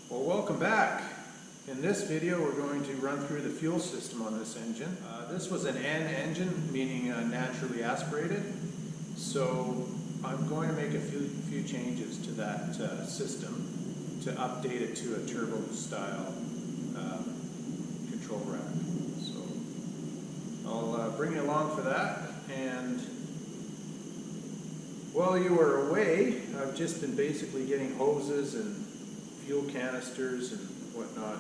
Well, welcome back. In this video we're going to run through the fuel system on this engine. This was an N engine, meaning naturally aspirated. So I'm going to make a few changes to that system to update it to a turbo style control rack. So I'll bring you along for that. And while you were away, I've just been basically getting hoses and fuel canisters and whatnot.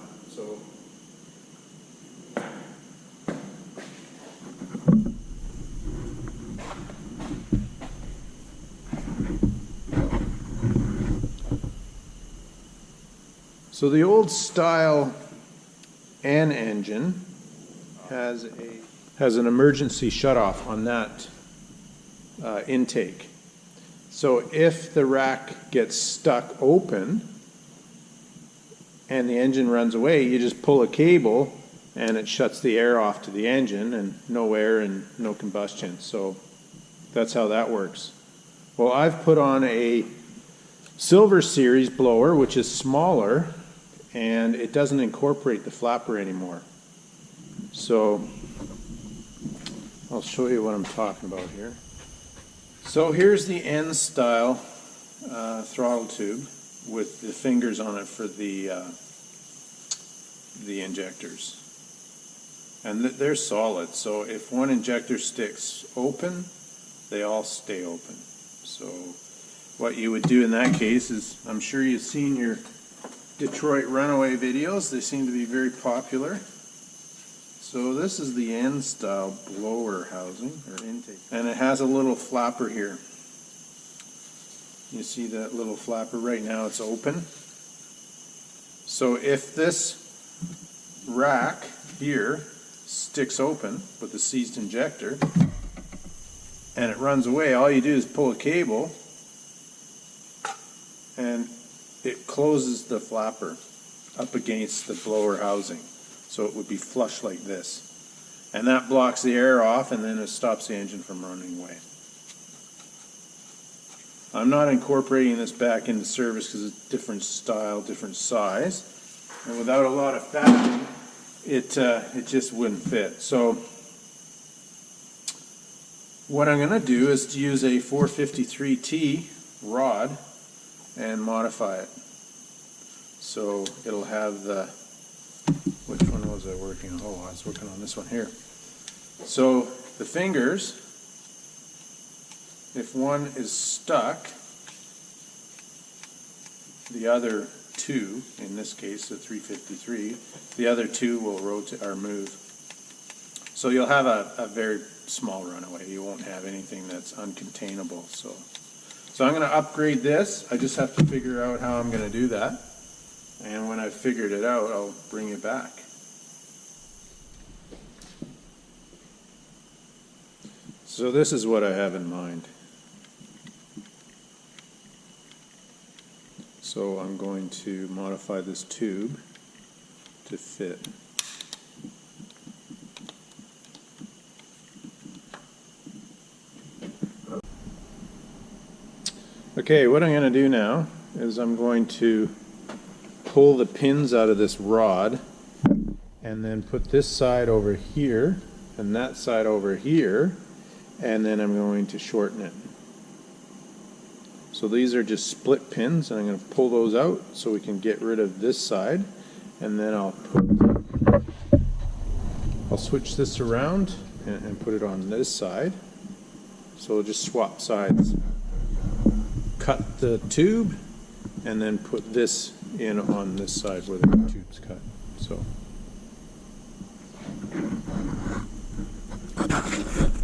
So the old style N engine has an emergency shutoff on that intake. So if the rack gets stuck open and the engine runs away, you just pull a cable and it shuts the air off to the engine, and no air and no combustion. So that's how that works. Well, I've put on a Silver Series blower, which is smaller, and it doesn't incorporate the flapper anymore. So I'll show you what I'm talking about here. So here's the N style throttle tube with the fingers on it for the injectors, and they're solid. So if one injector sticks open, they all stay open. So what you would do in that case is, I'm sure you've seen your Detroit Runaway videos. They seem to be very popular. So this is the N style blower housing or intake, and it has a little flapper here. You see that little flapper? Right now it's open. So if this rack here sticks open with the seized injector and it runs away, all you do is pull a cable and it closes the flapper up against the blower housing. So it would be flush like this. And that blocks the air off, and then it stops the engine from running away. I'm not incorporating this back into service because it's different style, different size. And without a lot of fabricating, it just wouldn't fit. So what I'm going to do is to use a 453T rod and modify it. So it'll have the, which one was I working on? Oh, I was working on this one here. So the fingers, if one is stuck, the other two, in this case the 353, the other two will rotate or move. So you'll have a very small runaway. You won't have anything that's uncontainable. So I'm going to upgrade this. I just have to figure out how I'm going to do that. And when I've figured it out, I'll bring it back. So this is what I have in mind. So I'm going to modify this tube to fit. Okay, what I'm going to do now is I'm going to pull the pins out of this rod and then put this side over here and that side over here, and then I'm going to shorten it. So these are just split pins, and I'm going to pull those out so we can get rid of this side, and then I'll switch this around and put it on this side. So we'll just swap sides. Cut the tube and then put this in on this side where the tube's cut. So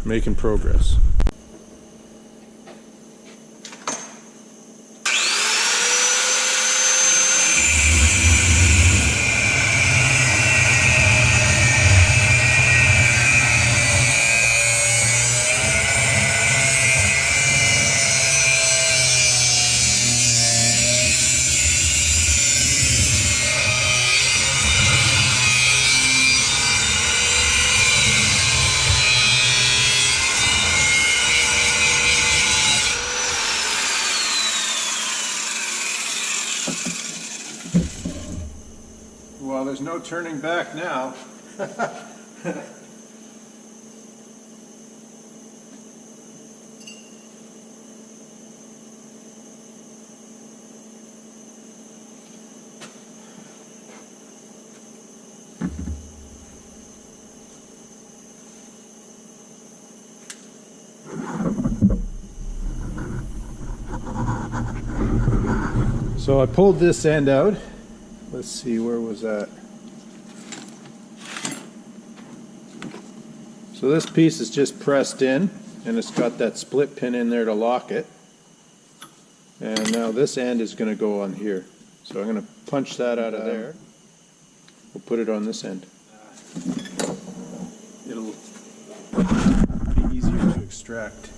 making progress. Well, there's no turning back now. So I pulled this end out. Let's see, where was that? So this piece is just pressed in, and it's got that split pin in there to lock it. And now this end is going to go on here. So I'm going to punch that out of there. We'll put it on this end. It'll be easier to extract.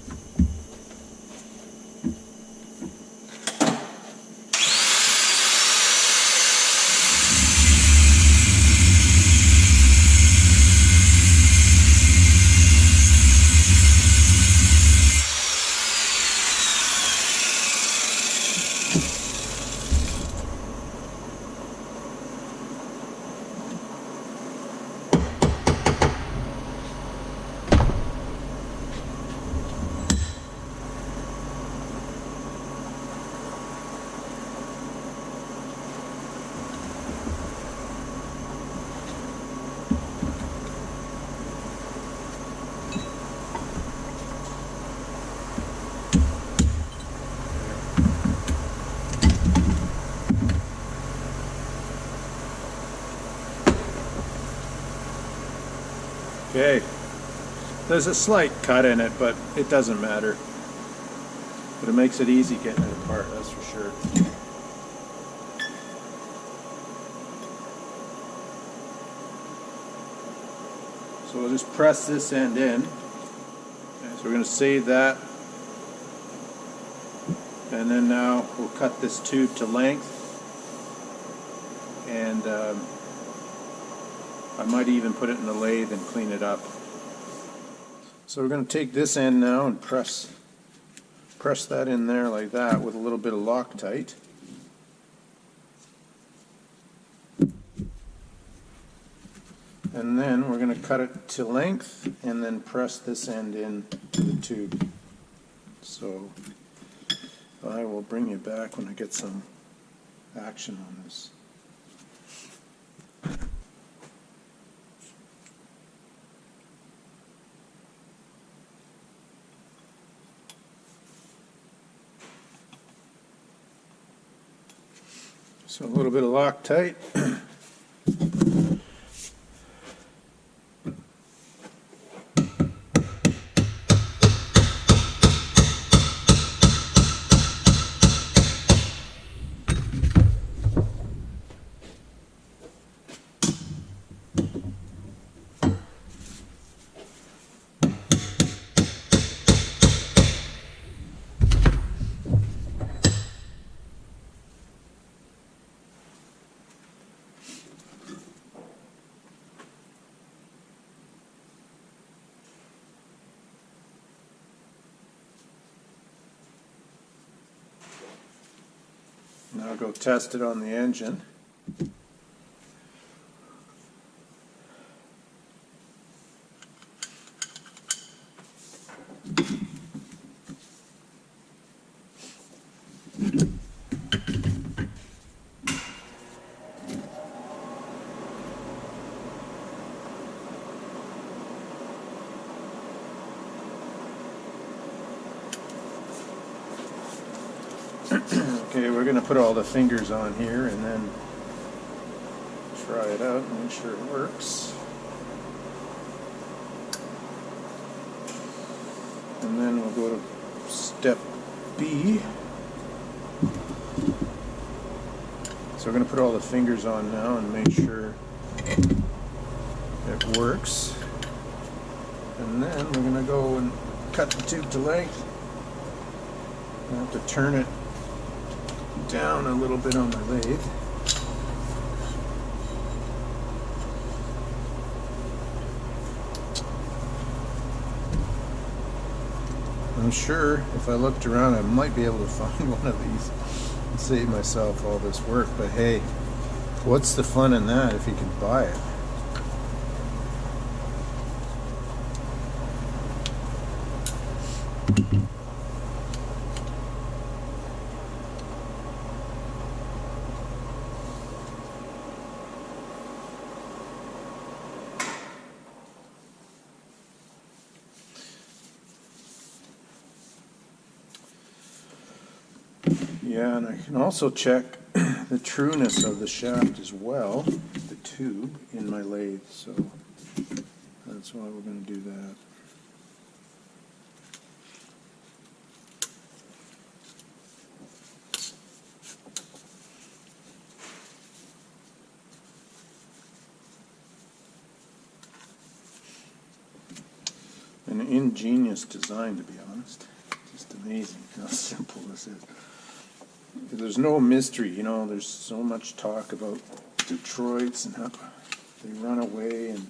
Okay, there's a slight cut in it, but it doesn't matter. But it makes it easy getting it apart, that's for sure. So we'll just press this end in. Okay, so we're going to save that. And then now we'll cut this tube to length. And I might even put it in the lathe and clean it up. So we're going to take this end now and press that in there like that with a little bit of Loctite. And then we're going to cut it to length and then press this end in to the tube. So I will bring you back when I get some action on this. So a little bit of Loctite. Now I'll go test it on the engine. Okay, we're going to put all the fingers on here and then try it out and make sure it works. And then we'll go to step B. So we're going to put all the fingers on now and make sure it works. And then we're going to go and cut the tube to length. I have to turn it down a little bit on the lathe. I'm sure if I looked around I might be able to find one of these and save myself all this work, but hey, What's the fun in that if you can buy it? Yeah, and I can also check the trueness of the shaft as well, the tube in my lathe, so that's why we're going to do that. An ingenious design, to be honest. Just amazing how simple this is. There's no mystery, you know, there's so much talk about Detroits and how they run away, and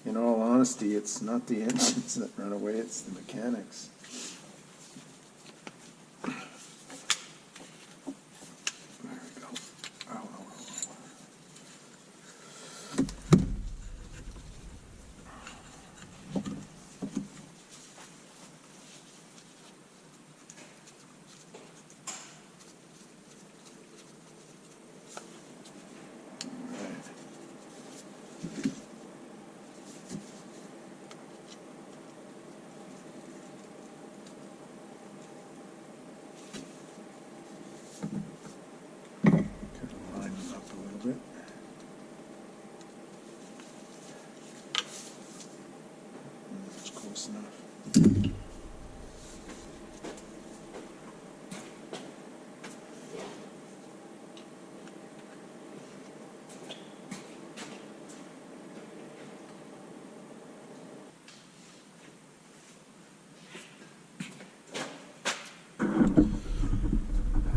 in all honesty, it's not the engines that run away, it's the mechanics. There we go. Ow, ow, ow.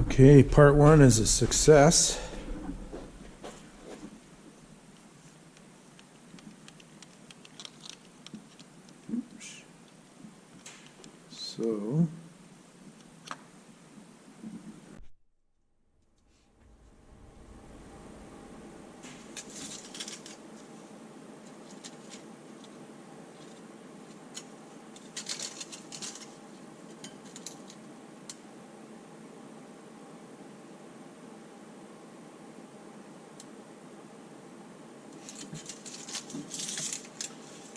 Okay, part one is a success. Oops. So,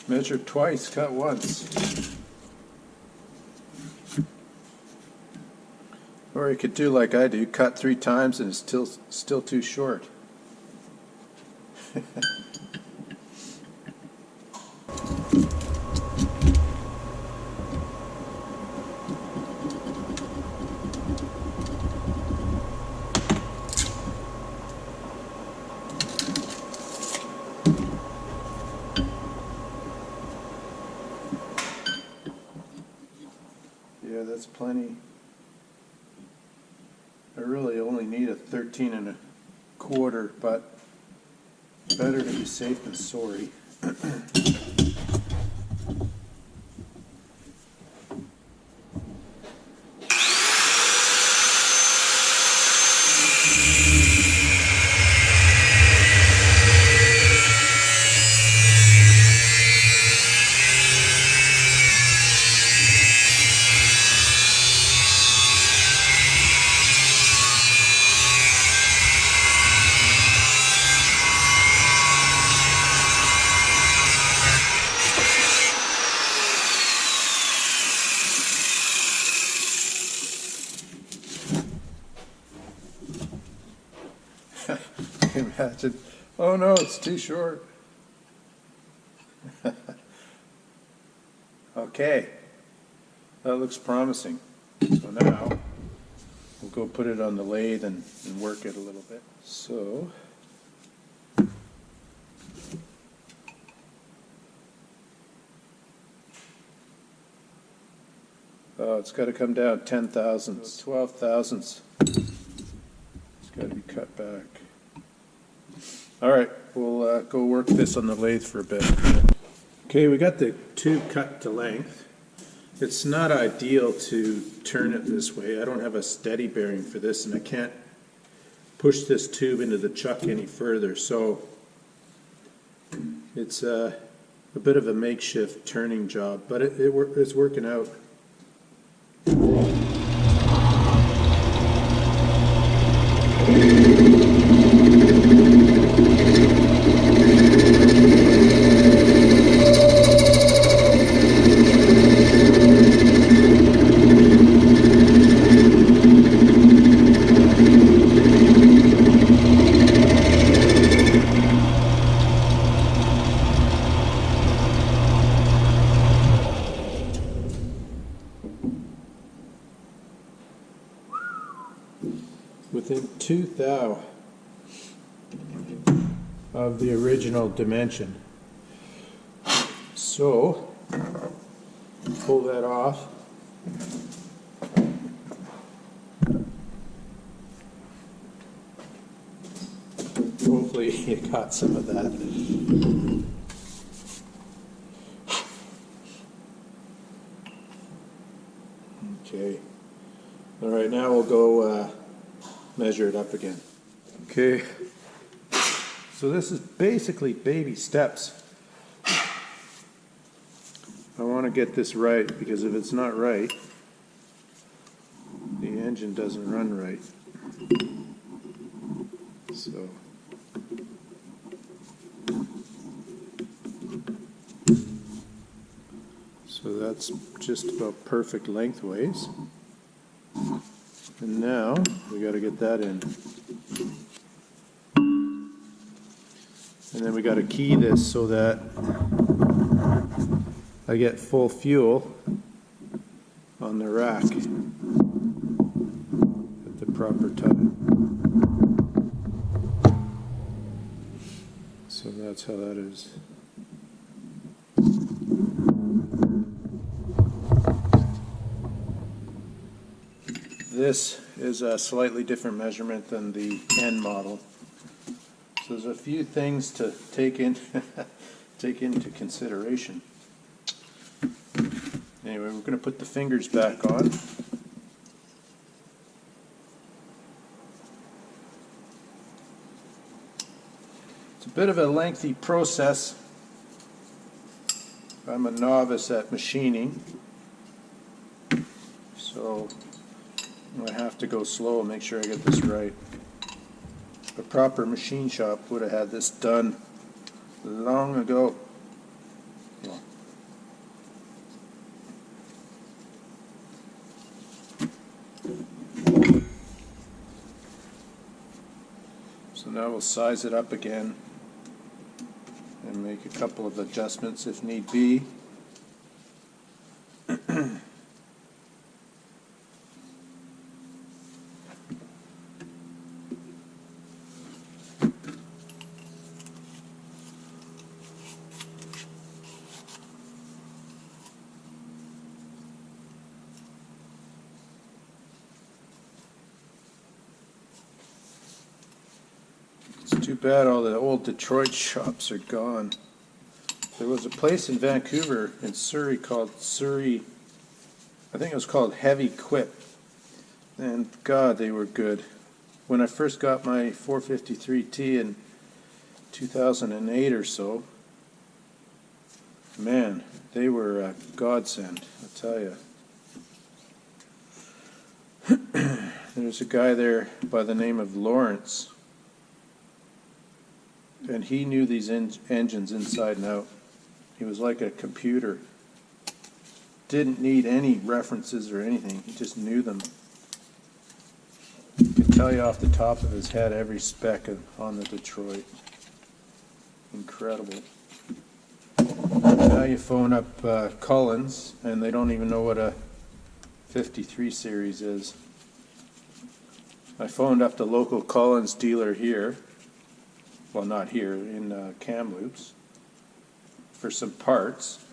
measure twice, cut once. Or you could do like I do, cut 3 times and it's still too short. Yeah, that's plenty. I really only need a 13 1/4, but better to be safe than sorry. Imagine, oh no, it's too short. Okay, that looks promising. So now we'll go put it on the lathe and work it a little bit. So it's got to come down 10 thousandths, 12 thousandths. It's got to be cut back. All right, we'll go work this on the lathe for a bit. Okay, we got the tube cut to length. It's not ideal to turn it this way. I don't have a steady bearing for this, and I can't push this tube into the chuck any further. So it's a bit of a makeshift turning job, but it's working out. Within 2 thou of the original dimension. So, pull that off. Hopefully you got some of that. Okay. All right, now we'll go measure it up again. Okay, so this is basically baby steps. I want to get this right, because if it's not right, the engine doesn't run right. So that's just about perfect lengthways. And now we got to get that in. And then we got to key this so that I get full fuel on the rack at the proper time. So that's how that is. This is a slightly different measurement than the N model. So there's a few things to take into consideration. Anyway, we're going to put the fingers back on. It's a bit of a lengthy process. I'm a novice at machining, so I have to go slow and make sure I get this right. A proper machine shop would have had this done long ago. Yeah. So now we'll size it up again and make a couple of adjustments if need be. It's too bad all the old Detroit shops are gone. There was a place in Vancouver in Surrey called I think it was called Heavy Quip. And God, they were good. When I first got my 453T in 2008 or so, man, they were a godsend, I'll tell you. There's a guy there by the name of Lawrence, and he knew these engines inside and out. He was like a computer. Didn't need any references or anything. He just knew them. He could tell you off the top of his head every spec on the Detroit. Incredible. Now you phone up Cullens, and they don't even know what a 53 series is. I phoned up the local Cullens dealer here. Well, not here, in Kamloops, for some parts,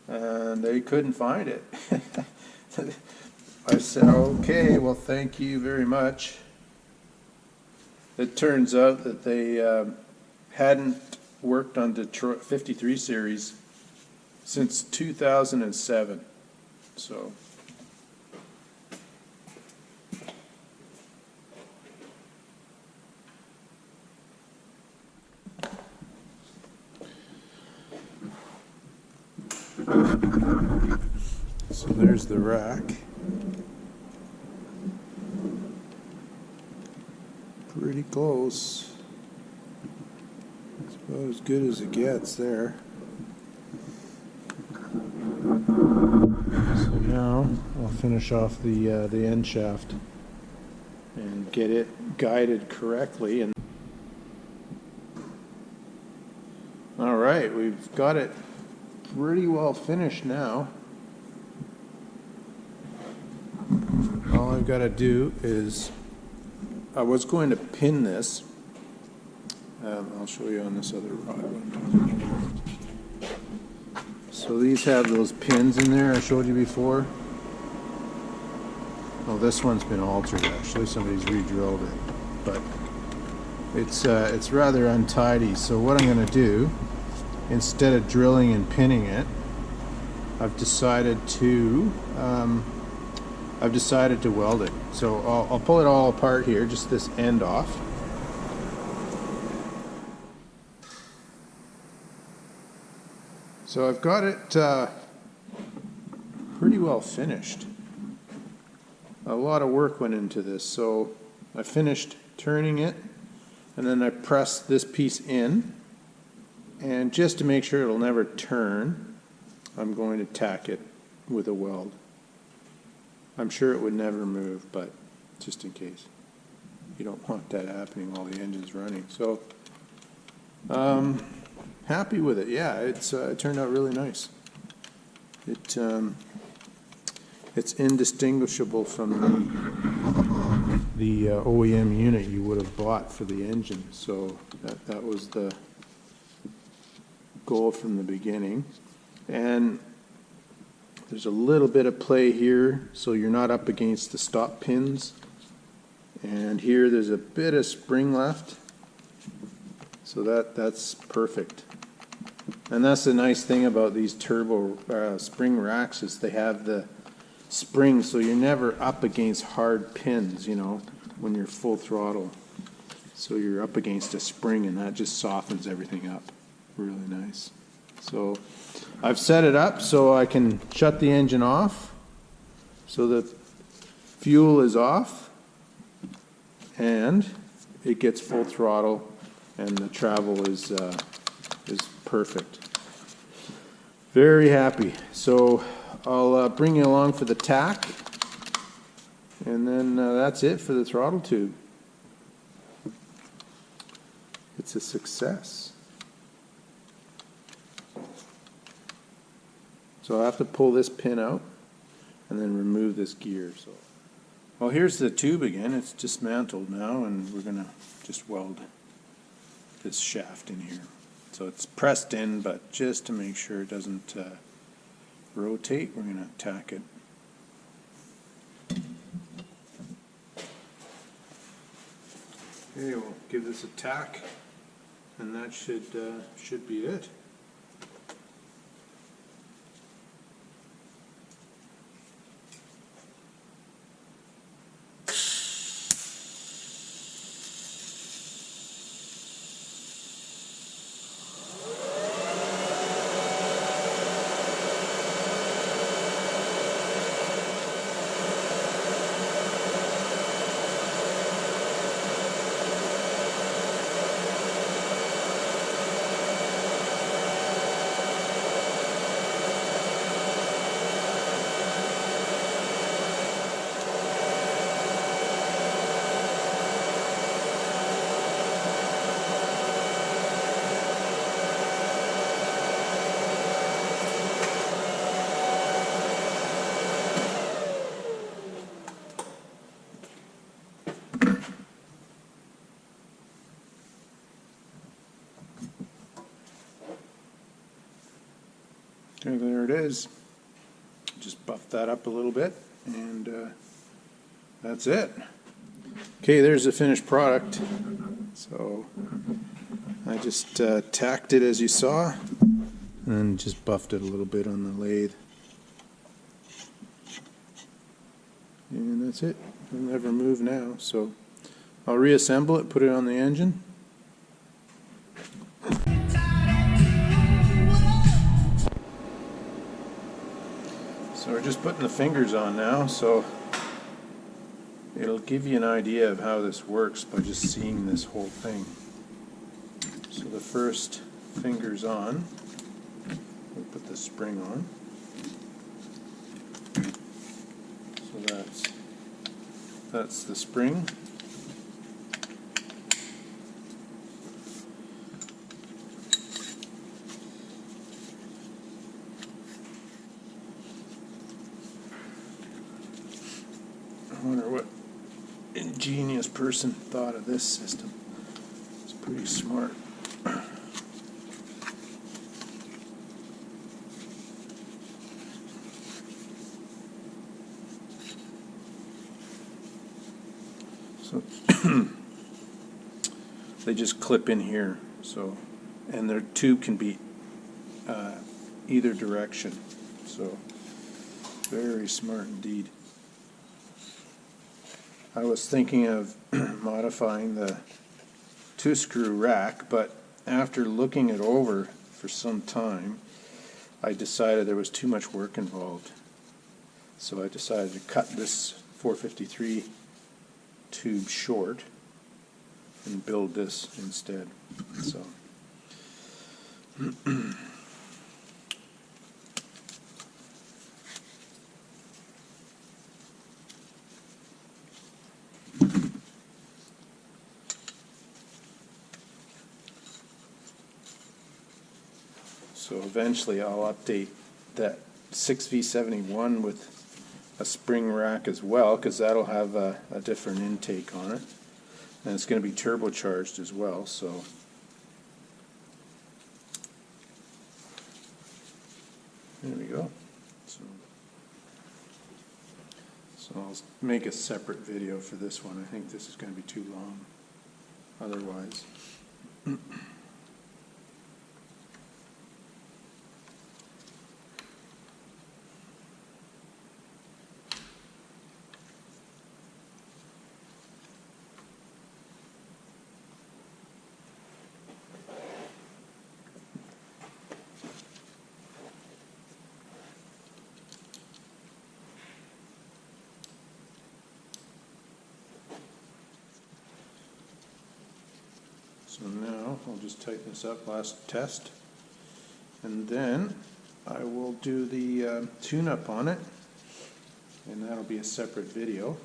and they couldn't find it. I said, okay, well, thank you very much. It turns out that they hadn't worked on Detroit 53 series since 2007. So So there's the rack. Pretty close. It's about as good as it gets there. So now I'll finish off the end shaft and get it guided correctly. And all right, we've got it pretty well finished now. All I've got to do is, I was going to pin this. I'll show you on this other rod. So these have those pins in there I showed you before. Oh, this one's been altered actually. Somebody's re-drilled it, but it's rather untidy. So what I'm going to do, instead of drilling and pinning it, I've decided to weld it. So I'll pull it all apart here, just this end off. So I've got it pretty well finished. A lot of work went into this. So I finished turning it, and then I pressed this piece in, and just to make sure it'll never turn, I'm going to tack it with a weld. I'm sure it would never move, but just in case. You don't want that happening while the engine's running. So, happy with it. Yeah, it turned out really nice. It's indistinguishable from the OEM unit you would have bought for the engine. So that was the goal from the beginning. And there's a little bit of play here, so you're not up against the stop pins. And here there's a bit of spring left, so that's perfect. And that's the nice thing about these turbo spring racks, is they have the spring, so you're never up against hard pins, you know, when you're full throttle. So you're up against a spring, and that just softens everything up. Really nice. So I've set it up so I can shut the engine off, so the fuel is off and it gets full throttle, and the travel is perfect. Very happy. So I'll bring you along for the tack, and then that's it for the throttle tube. It's a success. So I have to pull this pin out and then remove this gear. So, well, here's the tube again. It's dismantled now, and we're going to just weld this shaft in here. So it's pressed in, but just to make sure it doesn't rotate, we're going to tack it. Okay, we'll give this a tack, and that should be it. Okay, there it is. Just buff that up a little bit, and that's it. Okay, there's the finished product. So I just tacked it as you saw, and just buffed it a little bit on the lathe. And that's it. It'll never move now. So I'll reassemble it, put it on the engine. So we're just putting the fingers on now, so it'll give you an idea of how this works by just seeing this whole thing. So the first finger's on. We'll put the spring on. So that's the spring. I wonder what ingenious person thought of this system. It's pretty smart. So they just clip in here, so, and their tube can be either direction, so very smart indeed. I was thinking of modifying the 2-screw rack, but after looking it over for some time, I decided there was too much work involved. So I decided to cut this 453 tube short and build this instead. So So eventually I'll update that 6V71 with a spring rack as well, because that'll have a different intake on it. And it's going to be turbocharged as well, so there we go. So I'll make a separate video for this one. I think this is going to be too long otherwise. So now I'll just tighten this up, last test, and then I will do the tune-up on it, and that'll be a separate video.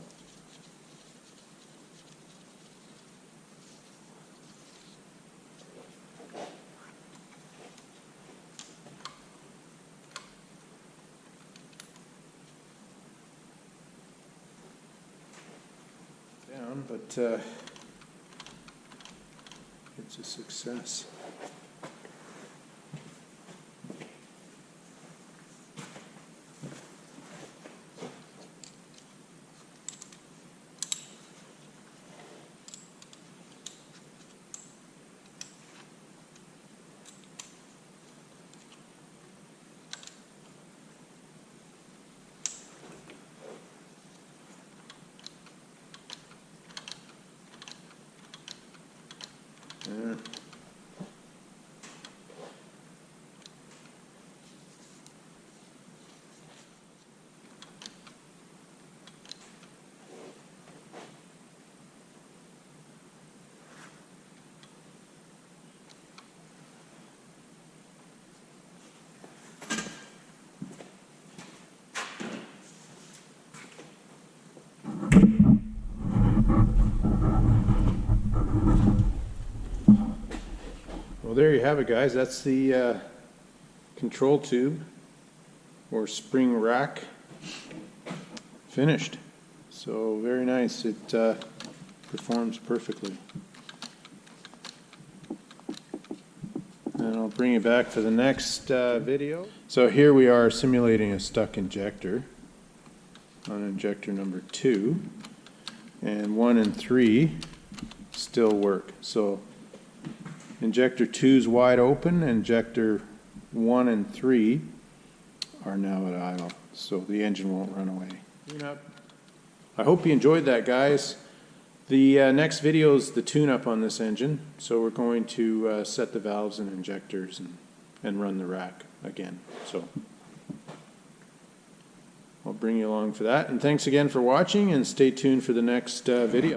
Down, but it's a success. There. Well, there you have it, guys. That's the control tube or spring rack finished. So very nice. It performs perfectly. And I'll bring you back for the next video. So here we are simulating a stuck injector on injector number 2, and 1 and 3 still work. So injector 2 is wide open, injector 1 and 3 are now at idle, so the engine won't run away. I hope you enjoyed that, guys. The next video is the tune-up on this engine, so we're going to set the valves and injectors and run the rack again. So I'll bring you along for that. And thanks again for watching, and stay tuned for the next video.